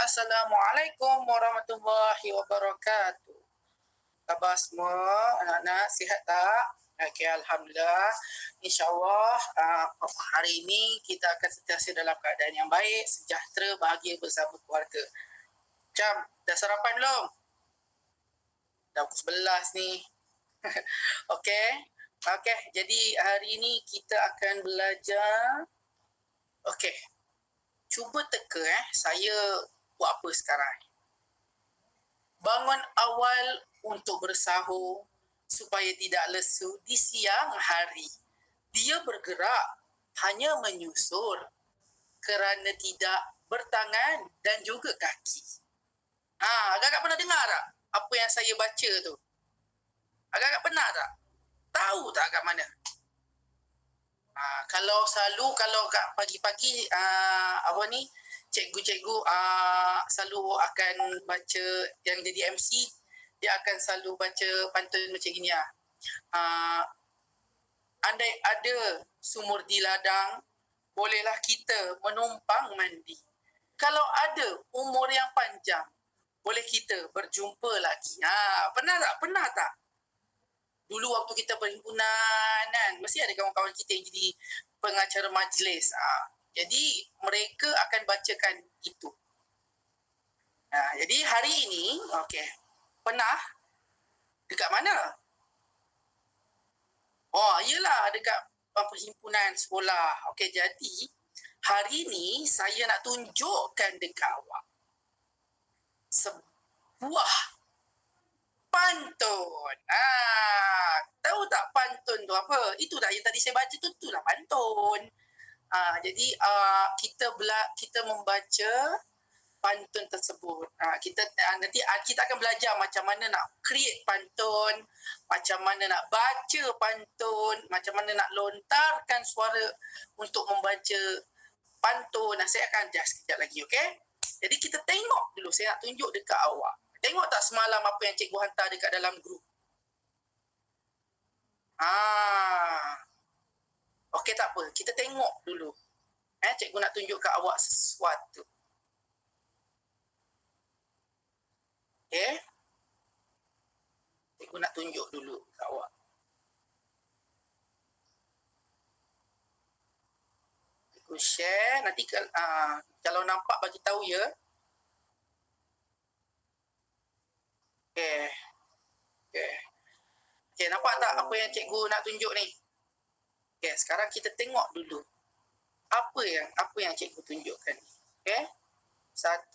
Assalamualaikum warahmatullahi wabarakatuh. Khabar semua anak-anak sihat tak? Okey, Alhamdulillah. InsyaAllah hari ini kita akan sentiasa dalam keadaan yang baik, sejahtera, bahagia bersama keluarga. Macam, dah sarapan belum? Dah pukul 11 ni. Okey. Okey, jadi hari ini kita akan belajar. Okey. Cuba teka saya buat apa sekarang. Bangun awal untuk bersahur supaya tidak lesu di siang hari. Dia bergerak, hanya menyusur kerana tidak bertangan dan juga kaki. Agak-agak pernah dengar tak apa yang saya baca tu? Agak-agak pernah tak? Tahu tak kat mana? Kalau kat pagi-pagi cikgu-cikgu selalu akan baca, yang jadi MC dia akan selalu baca pantun macam gini andai ada sumur di ladang, bolehlah kita menumpang mandi. Kalau ada umur yang panjang, boleh kita berjumpa lagi. Pernah tak? Pernah tak? Dulu waktu kita perhimpunan kan, mesti ada kawan-kawan kita yang jadi pengacara majlis. Jadi mereka akan bacakan itu. Jadi hari ini, pernah dekat mana? Yelah, dekat perhimpunan sekolah. Okey, jadi hari ini saya nak tunjukkan dekat awak sebuah pantun. Tahu tak pantun tu apa? Itu dah yang tadi saya baca tu, itulah pantun. Jadi kita membaca pantun tersebut. Nanti kita akan belajar macam mana nak create pantun, macam mana nak baca pantun, macam mana nak lontarkan suara untuk membaca pantun. Saya akan ajar sekejap lagi, okey? Jadi kita tengok dulu, saya nak tunjuk dekat awak. Tengok tak semalam apa yang cikgu hantar dekat dalam grup? Okey, tak apa. Kita tengok dulu. Cikgu nak tunjuk kat awak sesuatu. Okey? Cikgu nak tunjuk dulu kat awak. Cikgu share. Nanti kalau nampak bagi tahu ya. Okey, nampak tak apa yang cikgu nak tunjuk ni? Okey, sekarang kita tengok dulu. Apa yang cikgu tunjukkan ni. Okey? 1,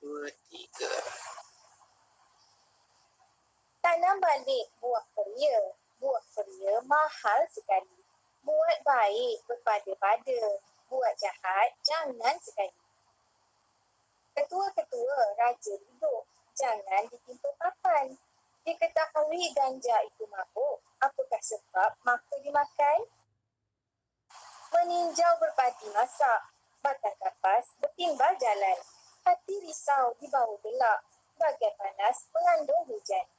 2, 3. Tanam balik buah peria. Buah peria mahal sekali. Buat baik berpada-pada. Buat jahat jangan sekali. Ketua-ketua raja duduk. Jangan ditimpa papan. Diketahui ganja itu mabuk. Apakah sebab maka dimakan? Meninjau berpati masak. Batang kapas bertimbal jalan. Hati risau di bawah gelap. Bagai panas mengandung hujan.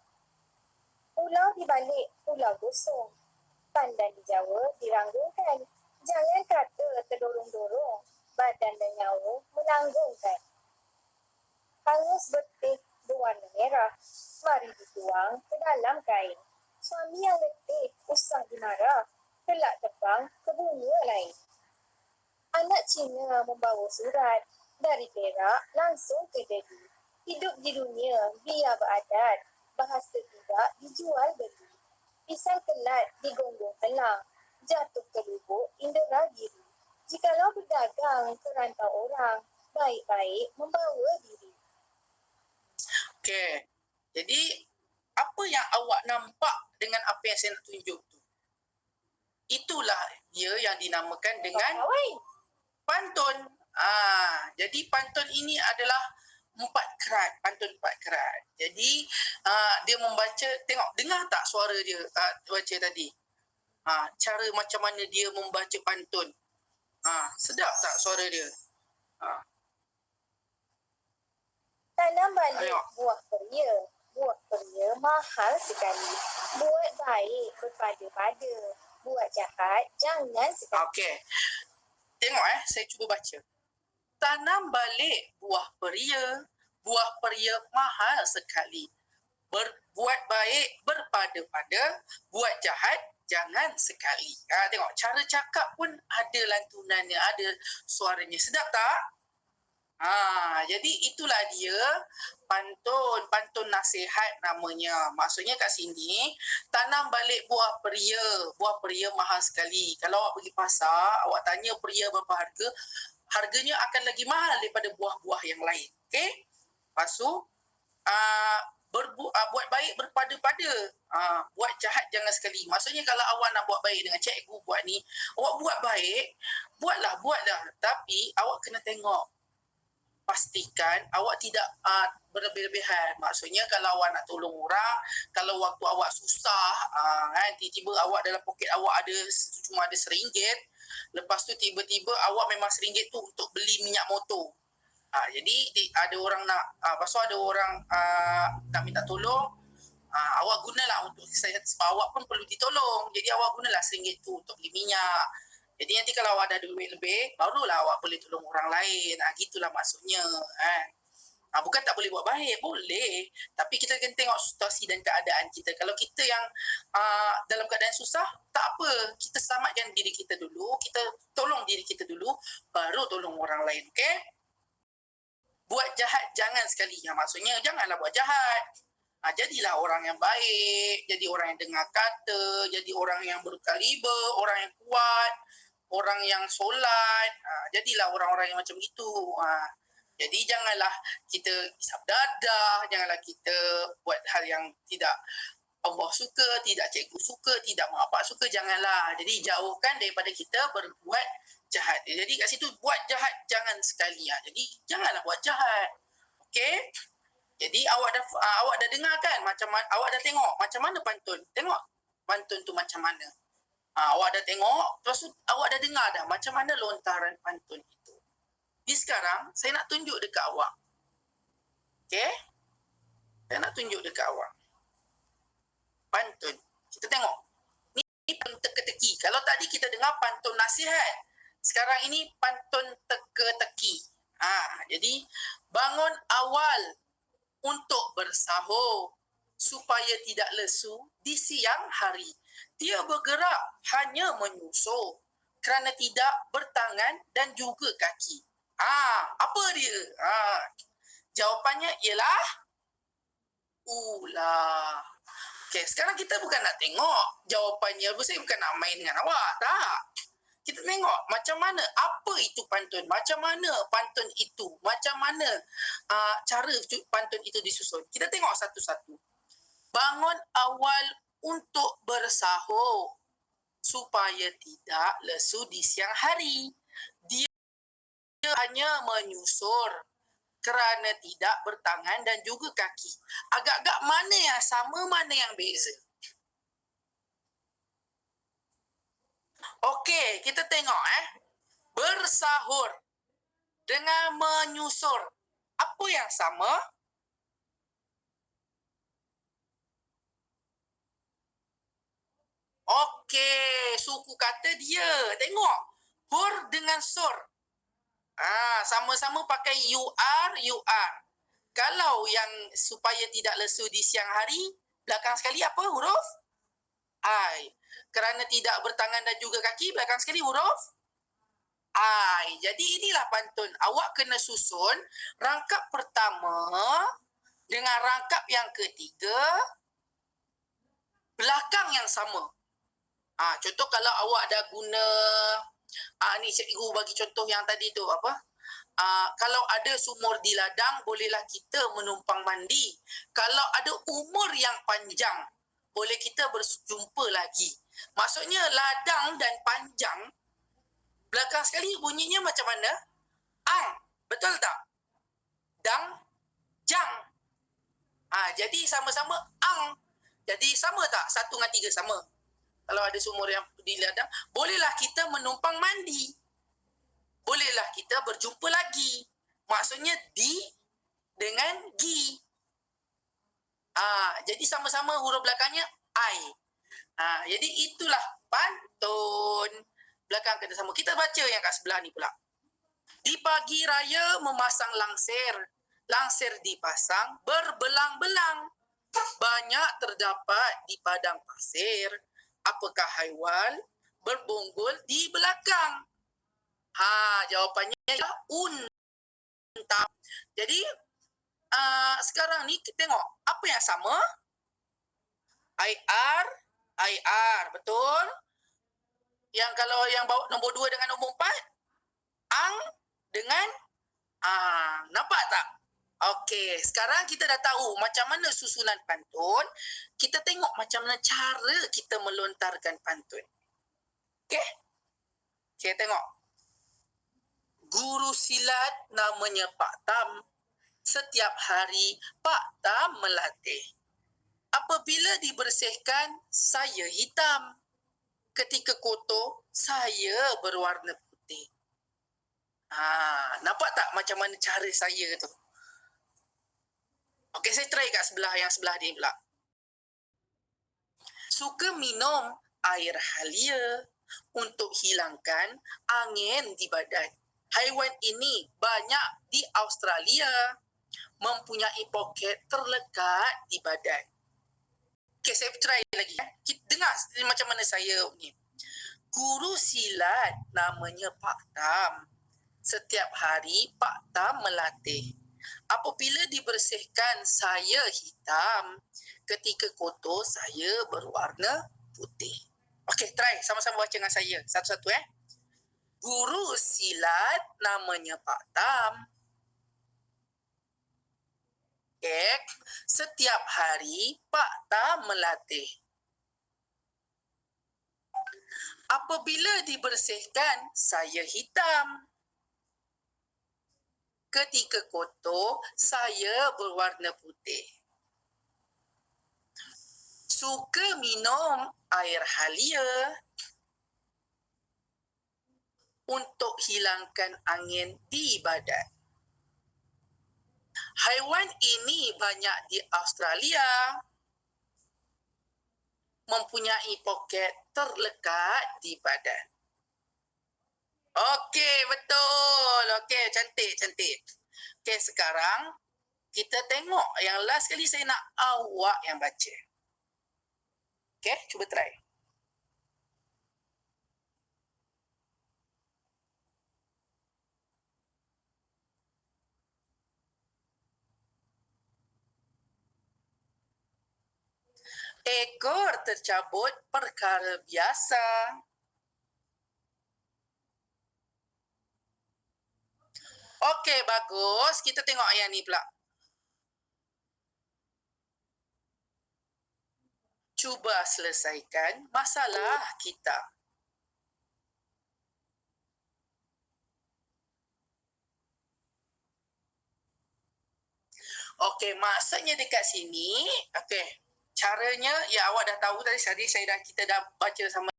Pulau dibalik, pulau gosong. Pandan di Jawa diranggungkan. Jangan kata terdorong-dorong. Badan dan nyawa menanggungkan. Hangus betik berwarna merah. Mari dituang ke dalam kain. Suami yang letih usah dimarah. Kelak terbang ke bunga lain. Anak Cina membawa surat. Dari Perak langsung ke Delhi. Hidup di dunia biar beradat. Bahasa tidak dijual beli. Pisang kelat digonggong telang. Jatuh ke lubuk indera diri. Jikalau berdagang ke rantau orang, baik-baik membawa diri. Okey. Jadi apa yang awak nampak dengan apa yang saya nak tunjuk tu? Itulah dia yang dinamakan dengan pantun. Jadi pantun ini adalah 4 kerat, pantun 4 kerat. Jadi dia membaca, tengok, dengar tak suara dia baca tadi? Cara macam mana dia membaca pantun. Sedap tak suara dia? Tanam balik buah peria. Buah peria mahal sekali. Buat baik berpada-pada. Buat jahat jangan sekali. Okey. Tengok saya cuba baca. Tanam balik buah peria. Buah peria mahal sekali. Berbuat baik berpada-pada, buat jahat jangan sekali. Tengok cara cakap pun ada lantunannya, ada suaranya. Sedap tak? Jadi itulah dia pantun nasihat namanya. Maksudnya kat sini, tanam balik buah peria. Buah peria mahal sekali. Kalau awak pergi pasar, awak tanya peria berapa harga, harganya akan lagi mahal daripada buah-buah yang lain. Okey? Lepas tu, buat baik berpada-pada. Buat jahat jangan sekali. Maksudnya kalau awak nak buat baik dengan cikgu buat ni, awak buat baik, buatlah. Tapi awak kena tengok. Pastikan awak tidak berlebih-lebihan. Maksudnya kalau awak nak tolong orang, kalau waktu awak susah, tiba-tiba awak dalam poket awak cuma ada RM1, lepas tu tiba-tiba awak memang RM1 tu untuk beli minyak motor. Jadi ada orang lepas tu ada orang nak minta tolong, awak gunalah untuk sebab awak pun perlu ditolong. Jadi awak gunalah RM1 tu untuk beli minyak. Jadi nanti kalau awak ada duit lebih, barulah awak boleh tolong orang lain. Gitulah maksudnya. Bukan tak boleh buat baik, boleh. Tapi kita kena tengok situasi dan keadaan kita. Kalau kita yang dalam keadaan susah, tak apa. Kita selamatkan diri kita dulu. Kita tolong diri kita dulu, baru tolong orang lain. Okay? Buat jahat jangan sekali. Maksudnya janganlah buat jahat. Jadilah orang yang baik, jadi orang yang dengar kata, jadi orang yang berkaliber, orang yang kuat, orang yang solat. Jadilah orang-orang yang macam itu. Jadi janganlah kita isap dadah, janganlah kita buat hal yang tidak Allah suka, tidak cikgu suka, tidak mak bapak suka, janganlah. Jadi jauhkan daripada kita berbuat jahat. Jadi kat situ buat jahat jangan sekali. Jadi janganlah buat jahat. Okey? Jadi awak dah dengar kan macam mana, awak dah tengok macam mana pantun. Tengok pantun tu macam mana. Awak dah tengok, lepas tu awak dah dengar dah macam mana lontaran pantun itu. Jadi sekarang saya nak tunjuk dekat awak. Okey? Saya nak tunjuk dekat awak. Pantun. Kita tengok. Ni pantun teka-teki. Kalau tadi kita dengar pantun nasihat, sekarang ini pantun teka-teki. Jadi bangun awal untuk bersahur supaya tidak lesu di siang hari. Dia bergerak hanya menyusur kerana tidak bertangan dan juga kaki. Apa dia? Jawapannya ialah ular. Okey, sekarang kita bukan nak tengok jawapannya. Saya bukan nak main dengan awak. Tak. Kita tengok macam mana, apa itu pantun, macam mana pantun itu, macam mana cara pantun itu disusun. Kita tengok satu-satu. Bangun awal untuk bersahur supaya tidak lesu di siang hari. Dia hanya menyusur kerana tidak bertangan dan juga kaki. Agak-agak mana yang sama, mana yang beza? Okey, kita tengok bersahur dengan menyusur. Apa yang sama? Okey, suku kata dia. Tengok. Hur dengan sur. Sama-sama pakai UR. Kalau yang supaya tidak lesu di siang hari, belakang sekali apa huruf? I. Kerana tidak bertangan dan juga kaki, belakang sekali huruf I. Jadi inilah pantun. Awak kena susun rangkap pertama dengan rangkap yang ketiga, belakang yang sama. Contoh kalau awak dah guna, ni cikgu bagi contoh yang tadi tu apa? Kalau ada sumur di ladang, bolehlah kita menumpang mandi. Kalau ada umur yang panjang, boleh kita berjumpa lagi. Maksudnya ladang dan panjang, belakang sekali bunyinya macam mana? Ang. Betul tak? Dang, jang. Jadi sama-sama ang. Jadi sama tak? 1 dengan 3 sama. Kalau ada sumur yang di ladang, bolehlah kita menumpang mandi. Bolehlah kita berjumpa lagi. Maksudnya di dengan gi. Jadi sama-sama huruf belakangnya I. Jadi itulah pantun. Belakang kena sama. Kita baca yang kat sebelah ni pula. Di pagi raya memasang langsir. Langsir dipasang berbelang-belang. Banyak terdapat di padang pasir. Apakah haiwan berbonggol di belakang? Jawapannya ialah unta. Jadi, sekarang ni kita tengok apa yang sama? IR, IR, betul? Yang kalau yang bawa nombor 2 dengan nombor 4, ang dengan nampak tak? Okey, sekarang kita dah tahu macam mana susunan pantun. Kita tengok macam mana cara kita melontarkan pantun. Okey? Kita tengok. Guru silat namanya Pak Tam. Setiap hari Pak Tam melatih. Apabila dibersihkan, saya hitam. Ketika kotor, saya berwarna putih. Nampak tak macam mana cara saya tu? Okey, saya try kat yang sebelah ni pula. Suka minum air halia untuk hilangkan angin di badan. Haiwan ini banyak di Australia. Mempunyai poket terlekat di badan. Okey, saya try lagi. Kita dengar macam mana saya ni. Guru silat namanya Pak Tam. Setiap hari Pak Tam melatih. Apabila dibersihkan, saya hitam. Ketika kotor, saya berwarna putih. Okey, try sama-sama baca dengan saya. Satu-satu Guru silat namanya Pak Tam. Okey, setiap hari Pak Tam melatih. Apabila dibersihkan, saya hitam. Ketika kotor, saya berwarna putih. Suka minum air halia untuk hilangkan angin di badan. Haiwan ini banyak di Australia. Mempunyai poket terlekat di badan. Okey, betul. Okey, cantik. Okey, sekarang kita tengok yang last kali saya nak awak yang baca. Okey, cuba try. Ekor tercabut perkara biasa. Okey, bagus. Kita tengok yang ni pula. Cuba selesaikan masalah kita. Okey, maksudnya dekat sini, okey, caranya ya awak dah tahu tadi kita dah baca sama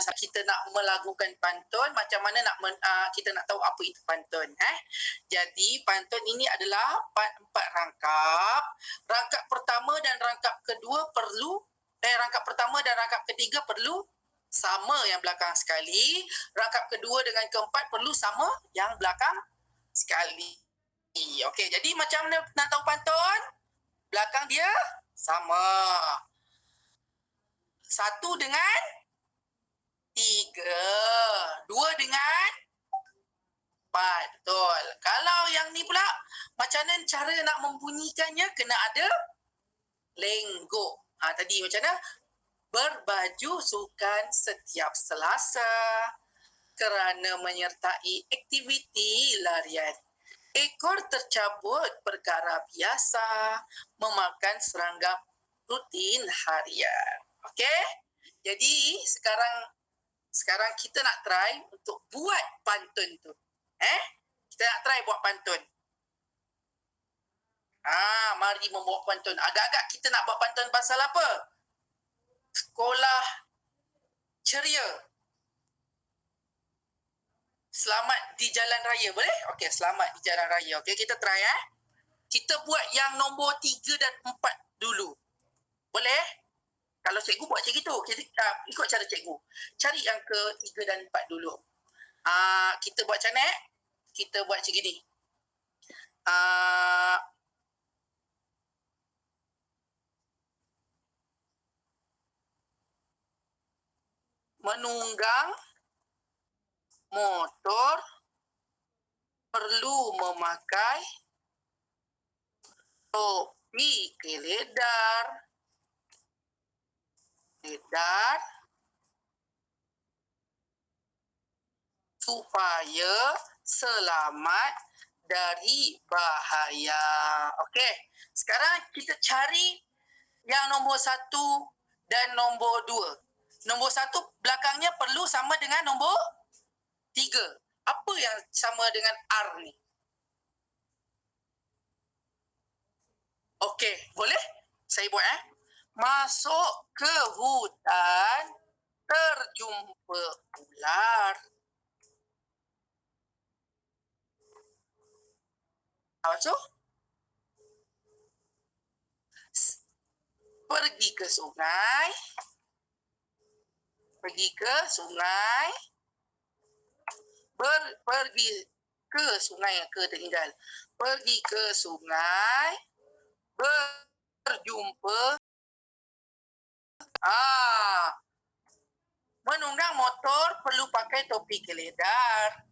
kita nak melagukan pantun, macam mana kita nak tahu apa itu pantun. Jadi pantun ini adalah 4 rangkap. Rangkap pertama dan rangkap kedua rangkap pertama dan rangkap ketiga perlu sama yang belakang sekali. Rangkap kedua dengan keempat perlu sama yang belakang sekali. Okey, jadi macam mana nak tahu pantun? Belakang dia sama. 1 dengan 3. 2 dengan 4. Betul. Kalau yang ni pula, macam mana cara nak membunyikannya? Kena ada lenggok. Tadi macam mana? Berbaju sukan setiap Selasa kerana menyertai aktiviti larian. Ekor tercabut perkara biasa memakan serangga rutin harian. Okey? Jadi sekarang kita nak try untuk buat pantun tu. Kita nak try buat pantun. Mari membuat pantun. Agak-agak kita nak buat pantun pasal apa? Sekolah ceria. Selamat di jalan raya. Boleh? Okey, selamat di jalan raya. Okey, kita try Kita buat yang nombor 3 dan 4 dulu. Boleh? Kalau cikgu buat macam itu, kita ikut cara cikgu. Cari yang ke 3 dan 4 dulu. Kita buat macam mana? Kita buat macam gini. Ah, menunggang motor perlu memakai topi keledar. Supaya selamat dari bahaya. Okey. Sekarang kita cari yang nombor 1 dan nombor 2. Nombor 1 belakangnya perlu sama dengan nombor 3. Apa yang sama dengan R ni? Okey, boleh? Saya buat Masuk ke hutan, terjumpa ular. So, pergi ke sungai. Pergi ke sungai. Pergi ke sungai ke tinggal. Pergi ke sungai. Berjumpa. Menunggang motor perlu pakai topi keledar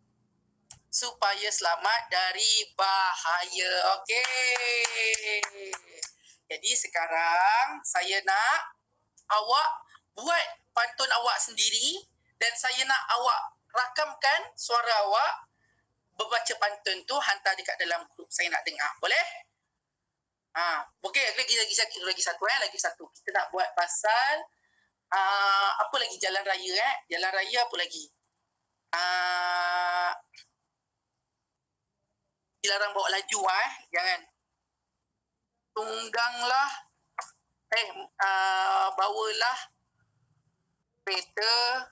supaya selamat dari bahaya. Okey. Jadi sekarang saya nak awak buat pantun awak sendiri dan saya nak awak rakamkan suara awak berbaca pantun tu, hantar dekat dalam grup. Saya nak dengar. Boleh? Okey, lagi satu. Kita nak buat pasal apa lagi, jalan raya Jalan raya apa lagi? Dilarang bawa laju jangan. Tungganglah bawalah kereta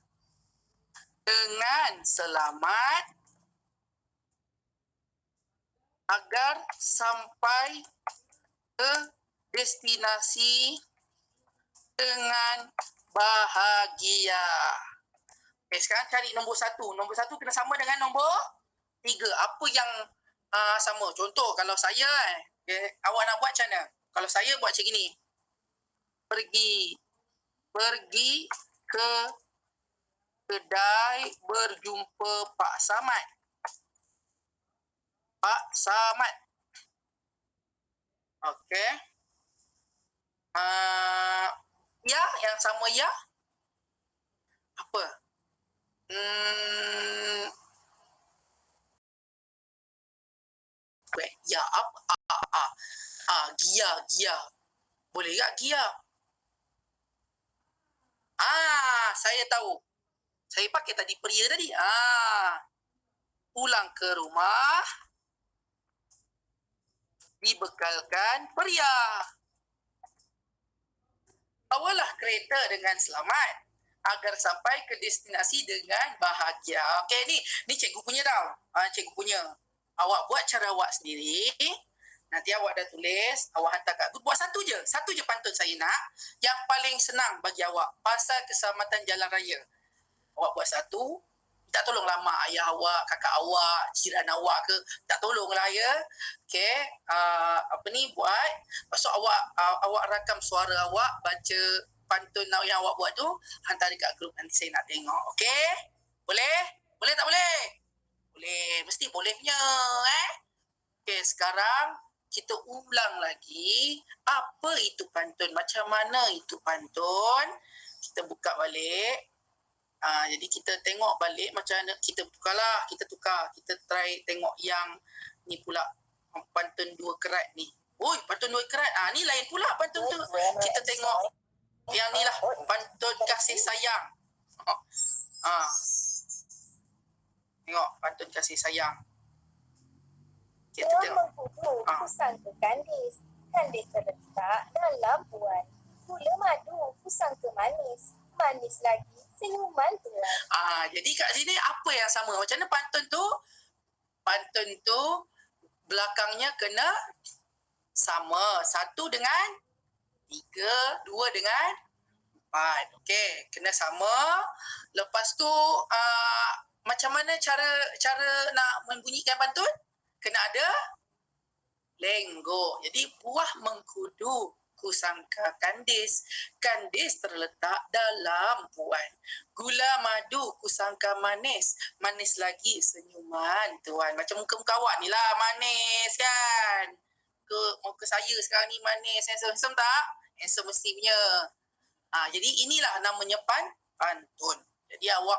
dengan selamat agar sampai ke destinasi dengan bahagia. Sekarang cari nombor 1. Nombor 1 kena sama dengan nombor 3. Apa yang sama? Contoh, kalau saya awak nak buat macam mana? Kalau saya buat macam gini. Pergi ke kedai berjumpa Pak Samad. Okey. Ya, yang sama ya. Apa? Ya, apa? Gia. Boleh tak Gia? Saya tahu. Saya pakai tadi pria tadi. Pulang ke rumah dibekalkan pria. Bawalah kereta dengan selamat agar sampai ke destinasi dengan bahagia. Okey, ni cikgu punya tau. Cikgu punya. Awak buat cara awak sendiri. Nanti awak dah tulis, awak hantar kat grup. Buat satu je pantun saya nak. Yang paling senang bagi awak pasal keselamatan jalan raya. Awak buat satu, tak tolonglah mak ayah awak, kakak awak, jiran awak ke, tak tolonglah ya. Okey, buat. Lepas tu awak rakam suara awak baca pantun yang awak buat tu, hantar dekat grup, nanti saya nak tengok. Okey? Boleh? Boleh tak boleh? Boleh, mesti boleh punya Okey, sekarang kita ulang lagi apa itu pantun, macam mana itu pantun. Kita buka balik. Jadi kita tengok balik macam mana. Kita tukar. Kita try tengok yang ni pula, pantun 2 kerat ni. Pantun 2 kerat. Ni lain pula pantun tu. Kita tengok yang ni lah, pantun kasih sayang. Tengok pantun kasih sayang. Kita tengok. Mengkudu kusangka kandis. Kandis terletak dalam buan. Gula madu kusangka manis. Manis lagi senyuman tuan. Jadi kat sini apa yang sama? Macam mana pantun tu? Pantun tu belakangnya kena sama. 1 dengan 3, 2 dengan 4. Okey, kena sama. Lepas tu Macam mana cara nak membunyikan pantun? Kena ada lenggok. Jadi buah mengkudu, kusangka kandis. Kandis terletak dalam puan. Gula madu, kusangka manis. Manis lagi senyuman tuan. Macam muka-muka awak ni lah, manis kan? Muka saya sekarang ni manis. Handsome tak? Handsome mesti punya. Jadi inilah namanya pantun. Jadi awak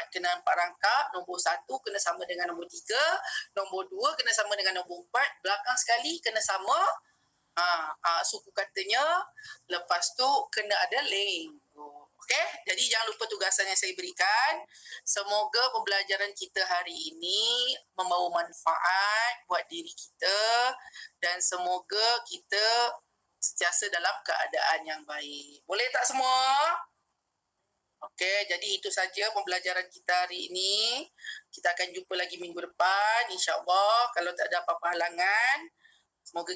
kena 4 rangkap, nombor 1 kena sama dengan nombor 3, nombor 2 kena sama dengan nombor 4, belakang sekali kena sama suku katanya, lepas tu kena ada lenggok. Okey, jadi jangan lupa tugasan yang saya berikan. Semoga pembelajaran kita hari ini membawa manfaat buat diri kita dan semoga kita sentiasa dalam keadaan yang baik. Boleh tak semua? Okey, jadi itu saja pembelajaran kita hari ini. Kita akan jumpa lagi minggu depan, insya-Allah. Kalau tak ada apa-apa halangan, semoga